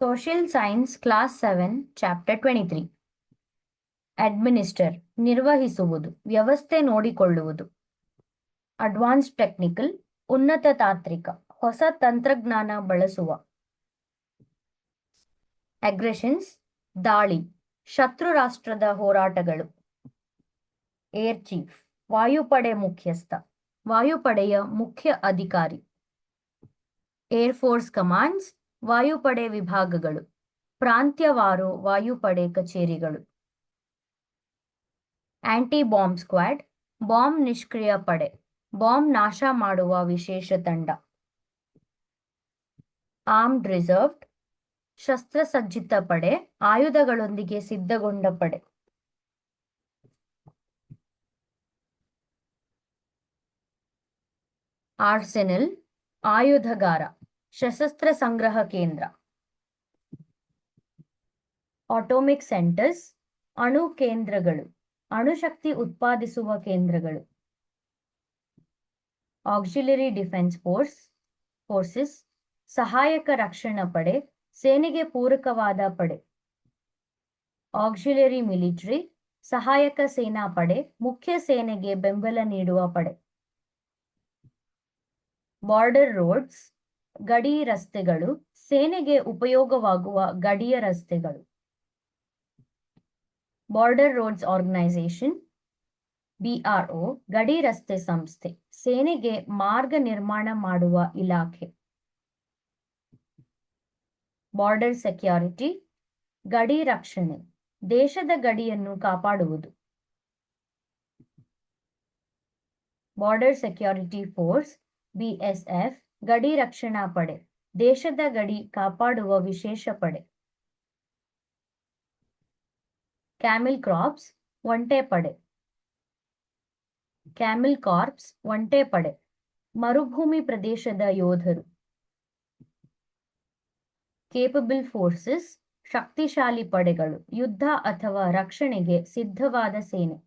Social Science Class 7 Chapter 23 Administer ನಿರ್ವಹಿಸುವುದು ವ್ಯವಸ್ಥೆ ನೋಡಿಕೊಳ್ಳುವುದು ಅಡ್ವಾನ್ಸ್ಡ್ ಟೆಕ್ನಿಕಲ್ ಉನ್ನತ ತಾಂತ್ರಿಕ ಹೊಸ ತಂತ್ರಜ್ಞಾನ ಬಳಸುವ ಅಗ್ರೆಷನ್ಸ್ ದಾಳಿ ಶತ್ರು ರಾಷ್ಟ್ರದ ಹೋರಾಟಗಳು ಏರ್ ಚೀಫ್ ವಾಯುಪಡೆ ಮುಖ್ಯಸ್ಥ ವಾಯುಪಡೆಯ ಮುಖ್ಯ ಅಧಿಕಾರಿ ಏರ್ ಫೋರ್ಸ್ ಕಮಾಂಡ್ಸ್ ವಾಯುಪಡೆ ವಿಭಾಗಗಳು ಪ್ರಾಂತ್ಯವಾರು ವಾಯುಪಡೆ ಕಚೇರಿಗಳು ಆಂಟಿ ಬಾಂಬ್ ಸ್ಕ್ವಾಡ್ ಬಾಂಬ್ ನಿಷ್ಕ್ರಿಯ ಪಡೆ ಬಾಂಬ್ ನಾಶ ಮಾಡುವ ವಿಶೇಷ ತಂಡ ಆರ್ಮ್ಡ್ ರಿಸರ್ವ್ಡ್ ಶಸ್ತ್ರಸಜ್ಜಿತ ಪಡೆ ಆಯುಧಗಳೊಂದಿಗೆ ಸಿದ್ಧಗೊಂಡ ಪಡೆ ಆರ್ಸೆನಲ್ ಆಯುಧಗಾರ ಸಶಸ್ತ್ರ ಸಂಗ್ರಹ ಕೇಂದ್ರ ಆಟೋಮಿಕ್ ಸೆಂಟರ್ಸ್ ಅಣು ಕೇಂದ್ರಗಳು ಅಣುಶಕ್ತಿ ಉತ್ಪಾದಿಸುವ ಕೇಂದ್ರಗಳು ಆಕ್ಸಿಲರಿ ಡಿಫೆನ್ಸ್ ಫೋರ್ಸಸ್ ಸಹಾಯಕ ರಕ್ಷಣಾ ಪಡೆ ಸೇನೆಗೆ ಪೂರಕವಾದ ಪಡೆ ಆಕ್ಸಿಲರಿ ಮಿಲಿಟರಿ ಸಹಾಯಕ ಸೇನಾ ಪಡೆ ಮುಖ್ಯ ಸೇನೆಗೆ ಬೆಂಬಲ ನೀಡುವ ಪಡೆ ಬಾರ್ಡರ್ ರೋಡ್ಸ್ ಗಡಿ ರಸ್ತೆಗಳು ಸೇನೆಗೆ ಉಪಯೋಗವಾಗುವ ಗಡಿಯ ರಸ್ತೆಗಳು ಬಾರ್ಡರ್ ರೋಡ್ಸ್ ಆರ್ಗನೈಸೇಷನ್ BRO ಗಡಿ ರಸ್ತೆ ಸಂಸ್ಥೆ ಸೇನೆಗೆ ಮಾರ್ಗ ನಿರ್ಮಾಣ ಮಾಡುವ ಇಲಾಖೆ ಬಾರ್ಡರ್ ಸೆಕ್ಯೂರಿಟಿ ಗಡಿ ರಕ್ಷಣೆ ದೇಶದ ಗಡಿಯನ್ನು ಕಾಪಾಡುವುದು ಬಾರ್ಡರ್ ಸೆಕ್ಯೂರಿಟಿ ಫೋರ್ಸ್ BSF ಗಡಿ ರಕ್ಷಣಾ ಪಡೆ ದೇಶದ ಗಡಿ ಕಾಪಾಡುವ ವಿಶೇಷ ಪಡೆ ಕ್ಯಾಮೆಲ್ ಕ್ರಾಪ್ಸ್ ಒಂಟೆ ಪಡೆ ಕ್ಯಾಮೆಲ್ ಕಾರ್ಪ್ಸ್ ಒಂಟೆ ಪಡೆ ಮರುಭೂಮಿ ಪ್ರದೇಶದ ಯೋಧರು ಕೇಪಬಲ್ ಫೋರ್ಸಸ್ ಶಕ್ತಿಶಾಲಿ ಪಡೆಗಳು ಯುದ್ಧ ಅಥವಾ ರಕ್ಷಣೆಗೆ ಸಿದ್ಧವಾದ ಸೇನೆ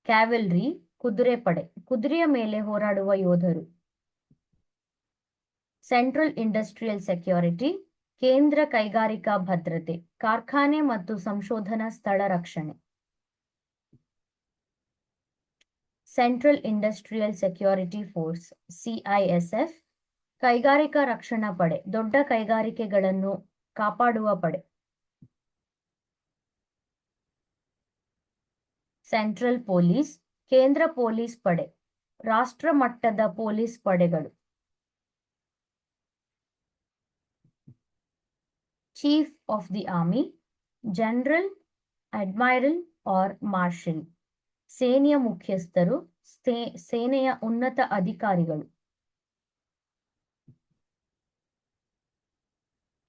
ಕ್ಯಾವೆಲ್ರಿ ಕುದುರೆ ಪಡೆ ಕುದುರೆಯ ಮೇಲೆ ಹೋರಾಡುವ ಯೋಧರು ಸೆಂಟ್ರಲ್ ಇಂಡಸ್ಟ್ರಿಯಲ್ ಸೆಕ್ಯೂರಿಟಿ ಕೇಂದ್ರ ಕೈಗಾರಿಕಾ ಭದ್ರತೆ ಕಾರ್ಖಾನೆ ಮತ್ತು ಸಂಶೋಧನಾ ಸ್ಥಳ ರಕ್ಷಣೆ central industrial security force CISF ಕೈಗಾರಿಕಾ ರಕ್ಷಣಾ ಪಡೆ ದೊಡ್ಡ ಕೈಗಾರಿಕೆಗಳನ್ನು ಕಾಪಾಡುವ ಪಡೆ ಸೆಂಟ್ರಲ್ ಪೊಲೀಸ್ ಕೇಂದ್ರ ಪೊಲೀಸ್ ಪಡೆ ರಾಷ್ಟ್ರ ಮಟ್ಟದ ಪೊಲೀಸ್ ಪಡೆಗಳು chief of the army general admiral or marshal ಸೇನೆಯ ಮುಖ್ಯಸ್ಥರು ಸೇನೆಯ ಉನ್ನತ ಅಧಿಕಾರಿಗಳು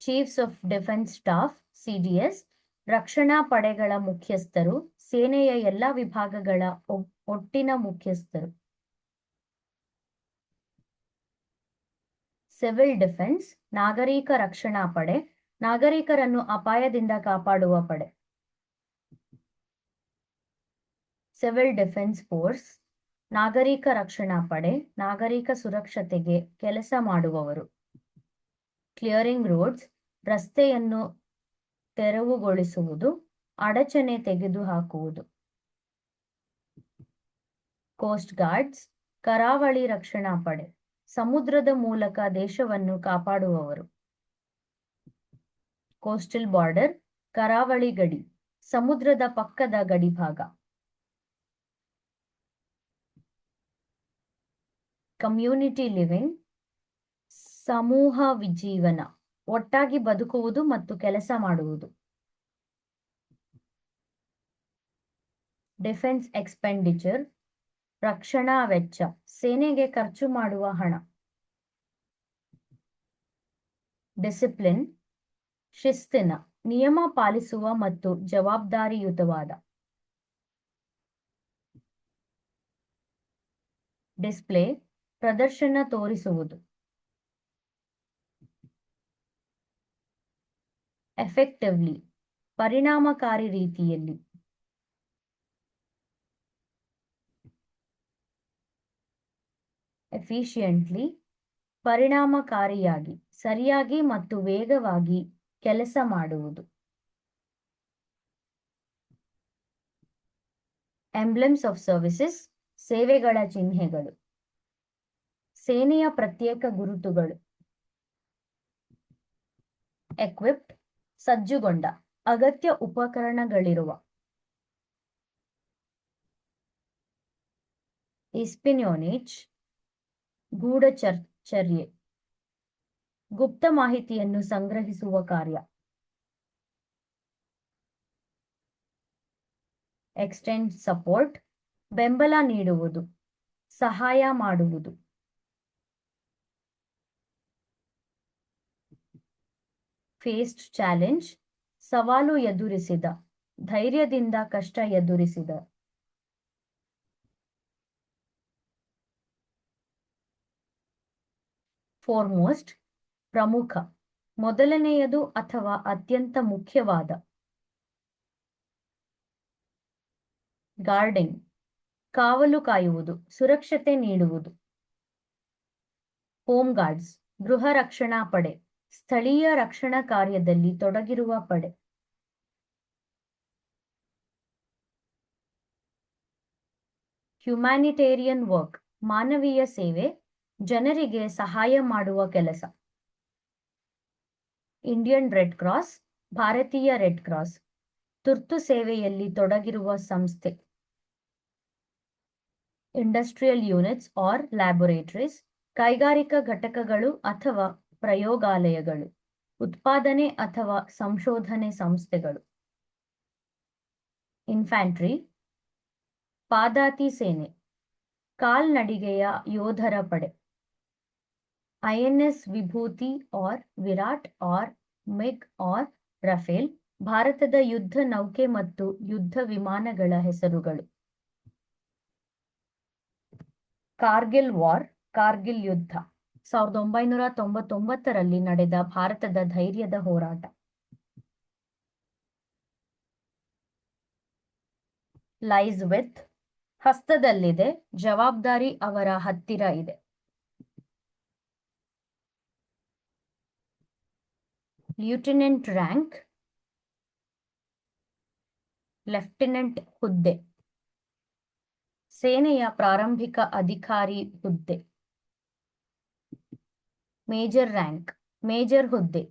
chiefs of defence staff CDS ರಕ್ಷಣಾ ಪಡೆಗಳ ಮುಖ್ಯಸ್ಥರು ಸೇನೆಯ ಎಲ್ಲ ವಿಭಾಗಗಳ ಒಟ್ಟಿನ ಮುಖ್ಯಸ್ಥರು ಸಿವಿಲ್ ಡಿಫೆನ್ಸ್ ನಾಗರಿಕ ರಕ್ಷಣಾ ಪಡೆ ನಾಗರಿಕರನ್ನು ಅಪಾಯದಿಂದ ಕಾಪಾಡುವ ಪಡೆ ಸಿವಿಲ್ ಡಿಫೆನ್ಸ್ ಫೋರ್ಸ್ ನಾಗರಿಕ ರಕ್ಷಣಾ ಪಡೆ ನಾಗರಿಕ ಸುರಕ್ಷತೆಗೆ ಕೆಲಸ ಮಾಡುವವರು ಕ್ಲಿಯರಿಂಗ್ ರೋಡ್ಸ್ ರಸ್ತೆಯನ್ನು ತೆರವುಗೊಳಿಸುವುದು ಅಡಚಣೆ ತೆಗೆದುಹಾಕುವುದು ಕೋಸ್ಟ್ ಗಾರ್ಡ್ಸ್ ಕರಾವಳಿ ರಕ್ಷಣಾ ಪಡೆ ಸಮುದ್ರದ ಮೂಲಕ ದೇಶವನ್ನು ಕಾಪಾಡುವವರು ಕೋಸ್ಟಲ್ ಬಾರ್ಡರ್ ಕರಾವಳಿ ಗಡಿ ಸಮುದ್ರದ ಪಕ್ಕದ ಗಡಿಭಾಗ ಕಮ್ಯುನಿಟಿ ಲಿವಿಂಗ್ ಸಮೂಹ ವಿಜೀವನ ಒಟ್ಟಾಗಿ ಬದುಕುವುದು ಮತ್ತು ಕೆಲಸ ಮಾಡುವುದು ಡಿಫೆನ್ಸ್ ಎಕ್ಸ್ಪೆಂಡಿಚರ್ ರಕ್ಷಣಾ ವೆಚ್ಚ ಸೇನೆಗೆ ಖರ್ಚು ಮಾಡುವ ಹಣ ಡಿಸಿಪ್ಲಿನ್ ಶಿಸ್ತಿನ ನಿಯಮ ಪಾಲಿಸುವ ಮತ್ತು ಜವಾಬ್ದಾರಿಯುತವಾದ ಡಿಸ್ಪ್ಲೇ ಪ್ರದರ್ಶನ ತೋರಿಸುವುದು ಎಫೆಕ್ಟಿವ್ಲಿ ಪರಿಣಾಮಕಾರಿ ರೀತಿಯಲ್ಲಿ ಎಫಿಷಿಯೆಂಟ್ಲಿ ಪರಿಣಾಮಕಾರಿಯಾಗಿ ಸರಿಯಾಗಿ ಮತ್ತು ವೇಗವಾಗಿ ಕೆಲಸ ಮಾಡುವುದು. ಎಂಬ್ಲೆಮ್ಸ್ ಆಫ್ ಸರ್ವಿಸಸ್, ಸೇವೆಗಳ ಚಿಹ್ನೆಗಳು. ಸೇನೆಯ ಪ್ರತ್ಯೇಕ ಗುರುತುಗಳು. ಎಕ್ವಿಪ್ಡ್, ಸಜ್ಜುಗೊಂಡ, ಅಗತ್ಯ ಉಪಕರಣಗಳಿರುವ. ಎಸ್ಪಿಯೋನೇಜ್, ಗೂಢಚರ್ಯೆ, ಗುಪ್ತ ಮಾಹಿತಿಯನ್ನು ಸಂಗ್ರಹಿಸುವ ಕಾರ್ಯ. ಎಕ್ಸ್ಟೆಂಡ್ ಸಪೋರ್ಟ್, ಬೆಂಬಲ ನೀಡುವುದು, ಸಹಾಯ ಮಾಡುವುದು. ಫೇಸ್ಡ್ ಚಾಲೆಂಜ್, ಸವಾಲು ಎದುರಿಸಿದ, ಧೈರ್ಯದಿಂದ ಕಷ್ಟ ಎದುರಿಸಿದ. ಫೋರ್ಮೋಸ್ಟ್, ಪ್ರಮುಖ, ಮೊದಲನೆಯದು ಅಥವಾ ಅತ್ಯಂತ ಮುಖ್ಯವಾದ. ಗಾರ್ಡಿಂಗ್, ಕಾವಲು ಕಾಯುವುದು, ಸುರಕ್ಷತೆ ನೀಡುವುದು. ಹೋಮ್ ಗಾರ್ಡ್ಸ್, ಗೃಹ ರಕ್ಷಣಾ ಪಡೆ, ಸ್ಥಳೀಯ ರಕ್ಷಣಾ ಕಾರ್ಯದಲ್ಲಿ ತೊಡಗಿರುವ ಪಡೆ. ಹ್ಯುಮ್ಯಾನಿಟೇರಿಯನ್ ವರ್ಕ್, ಮಾನವೀಯ ಸೇವೆ, ಜನರಿಗೆ ಸಹಾಯ ಮಾಡುವ ಕೆಲಸ. ಇಂಡಿಯನ್ ರೆಡ್ ಕ್ರಾಸ್, ಭಾರತೀಯ ರೆಡ್ ಕ್ರಾಸ್, ತುರ್ತು ಸೇವೆಯಲ್ಲಿ ತೊಡಗಿರುವ ಸಂಸ್ಥೆ. ಇಂಡಸ್ಟ್ರಿಯಲ್ ಯೂನಿಟ್ಸ್ ಆರ್ ಲ್ಯಾಬೊರೇಟರೀಸ್, ಕೈಗಾರಿಕಾ ಘಟಕಗಳು ಅಥವಾ ಪ್ರಯೋಗಾಲಯಗಳು, ಉತ್ಪಾದನೆ ಅಥವಾ ಸಂಶೋಧನೆ ಸಂಸ್ಥೆಗಳು. ಇನ್ಫ್ಯಾಂಟ್ರಿ, ಪಾದಾತಿ ಸೇನೆ, ಕಾಲ್ನಡಿಗೆಯ ಯೋಧರ ಪಡೆ. INS Vibhuti or Viraat or MiG or Rafale, ಭಾರತದ ಯುದ್ಧ ನೌಕೆ ಮತ್ತು ಯುದ್ಧ ವಿಮಾನಗಳ ಹೆಸರುಗಳು. ಕಾರ್ಗಿಲ್ ವಾರ್, ಕಾರ್ಗಿಲ್ ಯುದ್ಧ, 1999ರಲ್ಲಿ ನಡೆದ ಭಾರತದ ಧೈರ್ಯದ ಹೋರಾಟ. ಲೈಸ್ ವಿತ್, ಹಸ್ತದಲ್ಲಿದೆ, ಜವಾಬ್ದಾರಿ ಅವರ ಹತ್ತಿರ ಇದೆ. ಲ್ಯೂಟಿನೆಂಟ್ ರ್ಯಾಂಕ್, ಲೆಫ್ಟಿನೆಂಟ್ ಹುದ್ದೆ, ಸೇನೆಯ ಪ್ರಾರಂಭಿಕ ಅಧಿಕಾರಿ ಹುದ್ದೆ. ಮೇಜರ್ ರ್ಯಾಂಕ್, ಮೇಜರ್ ಹುದ್ದೆ,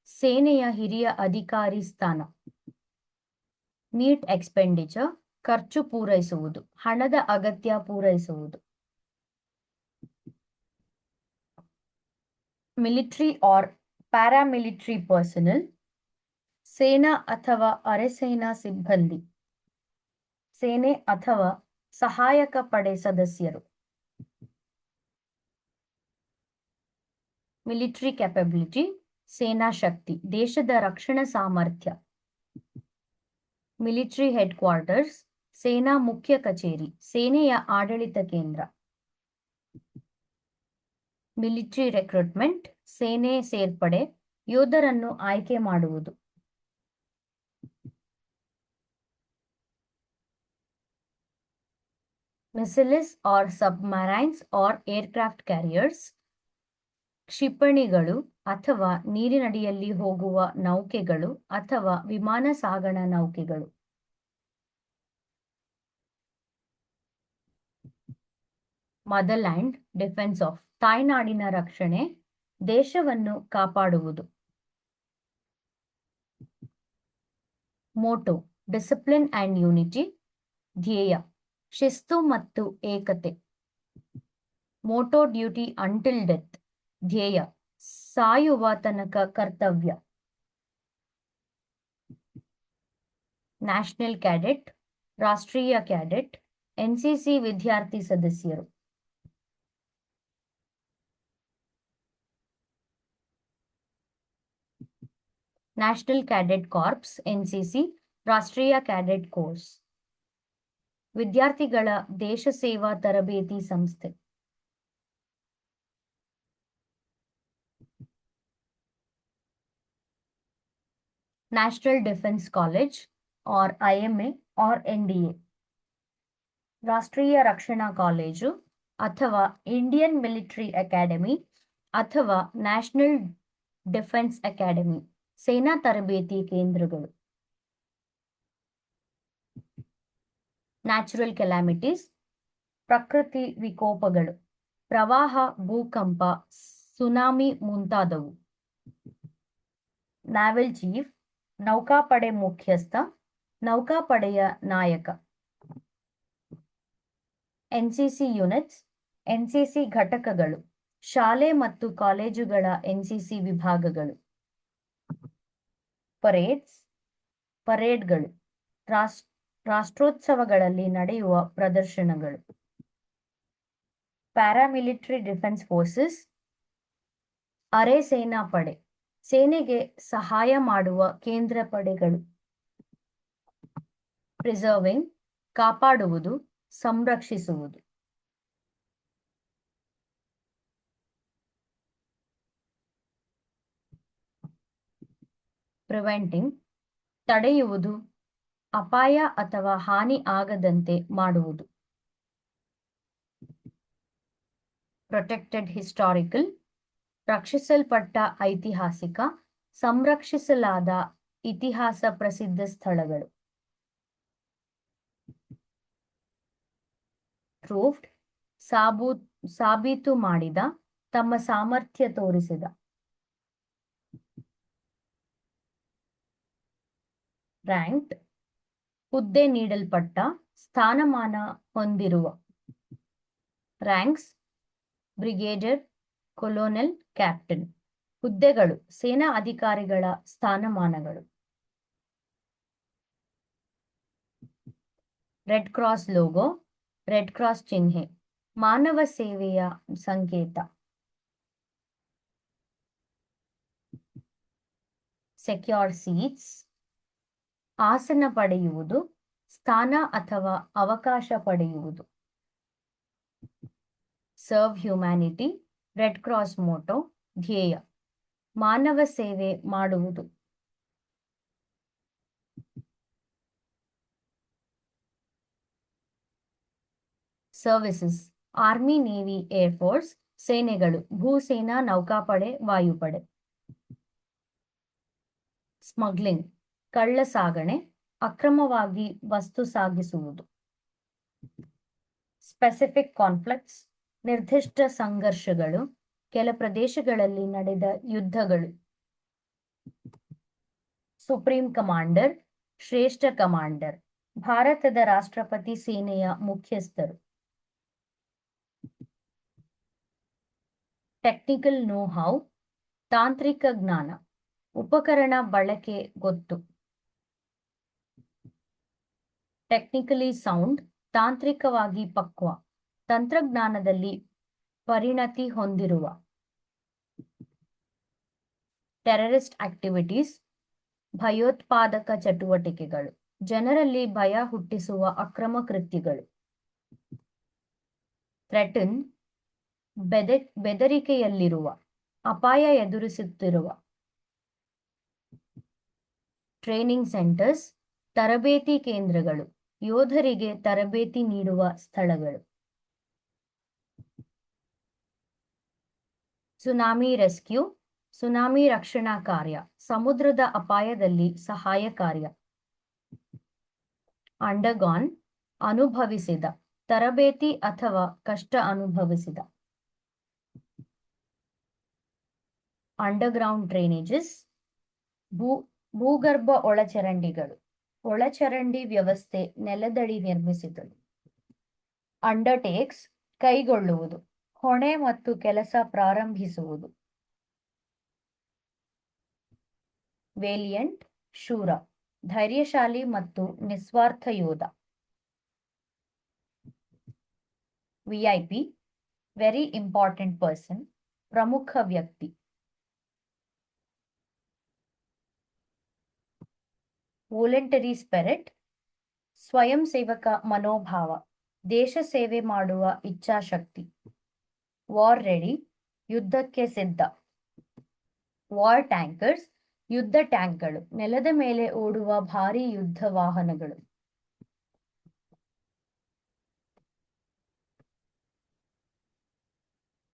ಸೇನೆಯ ಹಿರಿಯ ಅಧಿಕಾರಿ ಸ್ಥಾನ. ನೀಟ್ ಎಕ್ಸ್ಪೆಂಡಿಚರ್, ಖರ್ಚು ಪೂರೈಸುವುದು, ಹಣದ ಅಗತ್ಯ ಪೂರೈಸುವುದು. ಮಿಲಿಟರಿ ಆರ್ ಪ್ಯಾರಾಮಿಲಿಟರಿ ಪರ್ಸನಲ್, ಸೇನಾ ಅಥವಾ ಅರೆಸೇನಾ ಸಿಬ್ಬಂದಿ, ಸೇನೆ ಅಥವಾ ಸಹಾಯಕ ಪಡೆ ಸದಸ್ಯರು. ಮಿಲಿಟರಿ ಕ್ಯಾಪಬಿಲಿಟಿ, ಸೇನಾ ಶಕ್ತಿ, ದೇಶದ ರಕ್ಷಣಾ ಸಾಮರ್ಥ್ಯ. ಮಿಲಿಟರಿ ಹೆಡ್ ಕ್ವಾರ್ಟರ್ಸ್, ಸೇನಾ ಮುಖ್ಯ ಕಚೇರಿ, ಸೇನೆಯ ಆಡಳಿತ ಕೇಂದ್ರ. ಮಿಲಿಟರಿ ರಿಕ್ರೂಟ್ಮೆಂಟ್, ಸೇನೆ ಸೇರ್ಪಡೆ, ಯೋಧರನ್ನು ಆಯ್ಕೆ ಮಾಡುವುದು. Missiles or submarines or aircraft carriers, ಕ್ಷಿಪಣಿಗಳು ಅಥವಾ ನೀರಿನಡಿಯಲ್ಲಿ ಹೋಗುವ ನೌಕೆಗಳು ಅಥವಾ ವಿಮಾನ ಸಾಗಣಾ ನೌಕೆಗಳು. ಮದರ್ಲ್ಯಾಂಡ್ ಡಿಫೆನ್ಸ್ ಆಫ್, ತಾಯ್ನಾಡಿನ ರಕ್ಷಣೆ, ದೇಶವನ್ನು ಕಾಪಾಡುವುದು. ಮೋಟೋ, ಡಿಸಿಪ್ಲಿನ್ ಅಂಡ್ ಯೂನಿಟಿ, ಧ್ಯೇಯ, ಶಿಸ್ತು ಮತ್ತು ಏಕತೆ. ಮೋಟೋ ಡ್ಯೂಟಿ ಅಂಟಿಲ್ ಡೆತ್, ಧ್ಯೇಯ, ಸಾಯುವ ತನಕ ಕರ್ತವ್ಯ. ನ್ಯಾಷನಲ್ ಕ್ಯಾಡೆಟ್, ರಾಷ್ಟ್ರೀಯ ಕ್ಯಾಡೆಟ್, ಎನ್ಸಿಸಿ ವಿದ್ಯಾರ್ಥಿ ಸದಸ್ಯರು. ನ್ಯಾಷನಲ್ ಕ್ಯಾಡೆಟ್ ಕಾರ್ಪ್ಸ್, ಎನ್ಸಿಸಿ, ರಾಷ್ಟ್ರೀಯ ಕ್ಯಾಡೆಟ್ ಕೋರ್ಸ್, ವಿದ್ಯಾರ್ಥಿಗಳ ದೇಶ ಸೇವಾ ತರಬೇತಿ ಸಂಸ್ಥೆ. National defence college or IMA or NDA, ರಾಷ್ಟ್ರೀಯ ರಕ್ಷಣಾ ಕಾಲೇಜು ಅಥವಾ ಇಂಡಿಯನ್ ಮಿಲಿಟರಿ ಅಕಾಡೆಮಿ ಅಥವಾ ನ್ಯಾಷನಲ್ ಡಿಫೆನ್ಸ್ ಅಕಾಡೆಮಿ, ಸೇನಾ ತರಬೇತಿ ಕೇಂದ್ರಗಳು. ನ್ಯಾಚುರಲ್ ಕೆಲಾಮಿಟೀಸ್, ಪ್ರಕೃತಿ ವಿಕೋಪಗಳು, ಪ್ರವಾಹ, ಭೂಕಂಪ, ಸುನಾಮಿ ಮುಂತಾದವು. ನಾವೆಲ್ ಚೀಫ್, ನೌಕಾಪಡೆ ಮುಖ್ಯಸ್ಥ, ನೌಕಾಪಡೆಯ ನಾಯಕ. ಎನ್ಸಿಸಿ ಯೂನಿಟ್ಸ್, ಎನ್ಸಿಸಿ ಘಟಕಗಳು, ಶಾಲೆ ಮತ್ತು ಕಾಲೇಜುಗಳ ಎನ್ಸಿಸಿ ವಿಭಾಗಗಳು. ಪರೇಡ್ಸ್, ಪರೇಡ್ಗಳು, ರಾಷ್ಟ್ರೋತ್ಸವಗಳಲ್ಲಿ ನಡೆಯುವ ಪ್ರದರ್ಶನಗಳು. ಪ್ಯಾರಾಮಿಲಿಟರಿ ಡಿಫೆನ್ಸ್ ಫೋರ್ಸಸ್, ಅರೆ ಸೇನಾ ಪಡೆ, ಸೇನೆಗೆ ಸಹಾಯ ಮಾಡುವ ಕೇಂದ್ರ ಪಡೆಗಳು. ಪ್ರಿಸರ್ವಿಂಗ್, ಕಾಪಾಡುವುದು, ಸಂರಕ್ಷಿಸುವುದು. ಪ್ರಿವೆಂಟಿಂಗ್, ತಡೆಯುವುದು, ಅಪಾಯ ಅಥವಾ ಹಾನಿ ಆಗದಂತೆ ಮಾಡುವುದು. ಪ್ರೊಟೆಕ್ಟೆಡ್ ಹಿಸ್ಟಾರಿಕಲ್, ರಕ್ಷಿಸಲ್ಪಟ್ಟ ಐತಿಹಾಸಿಕ, ಸಂರಕ್ಷಿಸಲಾದ ಇತಿಹಾಸ ಪ್ರಸಿದ್ಧ ಸ್ಥಳಗಳು. ಪ್ರೂಫ್ಡ್, ಸಾಬೀತು ಮಾಡಿದ, ತಮ್ಮ ಸಾಮರ್ಥ್ಯ ತೋರಿಸಿದ. ರ್ಯಾಂಕ್ಡ್, ಹುದ್ದೆ ನೀಡಲ್ಪಟ್ಟ, ಸ್ಥಾನಮಾನ ಹೊಂದಿರುವ. Ranks, brigadier, colonel, captain. ಹುದ್ದೆಗಳು, ಸೇನಾ ಅಧಿಕಾರಿಗಳ ಸ್ಥಾನಮಾನಗಳು. Red cross logo, red cross ಚಿಹ್ನೆ, ಮಾನವ ಸೇವೆಯ ಸಂಕೇತ. ಸೆಕ್ಯೂರ್ ಸೀಟ್ಸ್, ಆಸನ ಪಡೆಯುವುದು, ಸ್ಥಾನ ಅಥವಾ ಅವಕಾಶ ಪಡೆಯುವುದು. Serve humanity, red cross motto, ಧ್ಯೇಯ, ಮಾನವ ಸೇವೆ ಮಾಡುವುದು. ಸರ್ವಿಸಸ್, ಆರ್ಮಿ, ನೇವಿ, ಏರ್ಫೋರ್ಸ್, ಸೇನೆಗಳು, ಭೂಸೇನಾ, ನೌಕಾಪಡೆ, ವಾಯುಪಡೆ. ಸ್ಮಗ್ಲಿಂಗ್, ಕಳ್ಳ ಸಾಗಣೆ, ಅಕ್ರಮವಾಗಿ ವಸ್ತು ಸಾಗಿಸುವುದು. ಸ್ಪೆಸಿಫಿಕ್ ಕಾನ್ಫ್ಲಿಕ್ಟ್ಸ್, ನಿರ್ದಿಷ್ಟ ಸಂಘರ್ಷಗಳು, ಕೆಲ ಪ್ರದೇಶಗಳಲ್ಲಿ ನಡೆದ ಯುದ್ಧಗಳು. ಸುಪ್ರೀಂ ಕಮಾಂಡರ್, ಶ್ರೇಷ್ಠ ಕಮಾಂಡರ್, ಭಾರತದ ರಾಷ್ಟ್ರಪತಿ ಸೇನೆಯ ಮುಖ್ಯಸ್ಥರು. ಟೆಕ್ನಿಕಲ್ ನೋ ಹೌ, ತಾಂತ್ರಿಕ ಜ್ಞಾನ, ಉಪಕರಣ ಬಳಕೆ ಗೊತ್ತು. ಟೆಕ್ನಿಕಲಿ ಸೌಂಡ್, ತಾಂತ್ರಿಕವಾಗಿ ಪಕ್ವ, ತಂತ್ರಜ್ಞಾನದಲ್ಲಿ ಪರಿಣತಿ ಹೊಂದಿರುವ. ಟೆರರಿಸ್ಟ್ ಆಕ್ಟಿವಿಟೀಸ್, ಭಯೋತ್ಪಾದಕ ಚಟುವಟಿಕೆಗಳು, ಜನರಲ್ಲಿ ಭಯ ಹುಟ್ಟಿಸುವ ಅಕ್ರಮ ಕೃತ್ಯಗಳು. ಥ್ರೆಟನ್, ಬೆದರಿಕೆಯಲ್ಲಿರುವ, ಅಪಾಯ ಎದುರಿಸುತ್ತಿರುವ. ಟ್ರೈನಿಂಗ್ ಸೆಂಟರ್ಸ್, ತರಬೇತಿ ಕೇಂದ್ರಗಳು, ಯೋಧರಿಗೆ ತರಬೇತಿ ನೀಡುವ ಸ್ಥಳಗಳು. ಸುನಾಮಿ ರೆಸ್ಕ್ಯೂ, ಸುನಾಮಿ ರಕ್ಷಣಾ ಕಾರ್ಯ, ಸಮುದ್ರದ ಅಪಾಯದಲ್ಲಿ ಸಹಾಯ ಕಾರ್ಯ. ಅಂಡರ್ಗಾನ್, ಅನುಭವಿಸಿದ, ತರಬೇತಿ ಅಥವಾ ಕಷ್ಟ ಅನುಭವಿಸಿದ. ಅಂಡರ್ಗ್ರೌಂಡ್ ಡ್ರೈನೇಜಸ್, ಭೂಗರ್ಭ ಒಳಚರಂಡಿಗಳು, ಒಳಚರಂಡಿ ವ್ಯವಸ್ಥೆ, ನೆಲದಡಿ ನಿರ್ಮಿಸಿದಳು. ಅಂಡರ್ಟೇಕ್ಸ್, ಕೈಗೊಳ್ಳುವುದು, ಹೊಣೆ ಮತ್ತು ಕೆಲಸ ಪ್ರಾರಂಭಿಸುವುದು. ವೇಲಿಯಂಟ್, ಶೂರ, ಧೈರ್ಯಶಾಲಿ ಮತ್ತು ನಿಸ್ವಾರ್ಥ ಯೋಧ. ವಿಐಪಿ, ವೆರಿ ಇಂಪಾರ್ಟೆಂಟ್ ಪರ್ಸನ್, ಪ್ರಮುಖ ವ್ಯಕ್ತಿ. ವೊಲಂಟರಿ ಸ್ಪಿರಿಟ್, ಸ್ವಯಂ ಸೇವಕ ಮನೋಭಾವ, ದೇಶ ಸೇವೆ ಮಾಡುವ ಇಚ್ಛಾಶಕ್ತಿ. ವಾರ್ ರೆಡಿ, ಯುದ್ಧಕ್ಕೆ ಸಿದ್ಧ. ವಾರ್ ಟ್ಯಾಂಕರ್ಸ್, ಯುದ್ಧ ಟ್ಯಾಂಕ್ಗಳು, ನೆಲದ ಮೇಲೆ ಓಡುವ ಭಾರೀ ಯುದ್ಧ ವಾಹನಗಳು.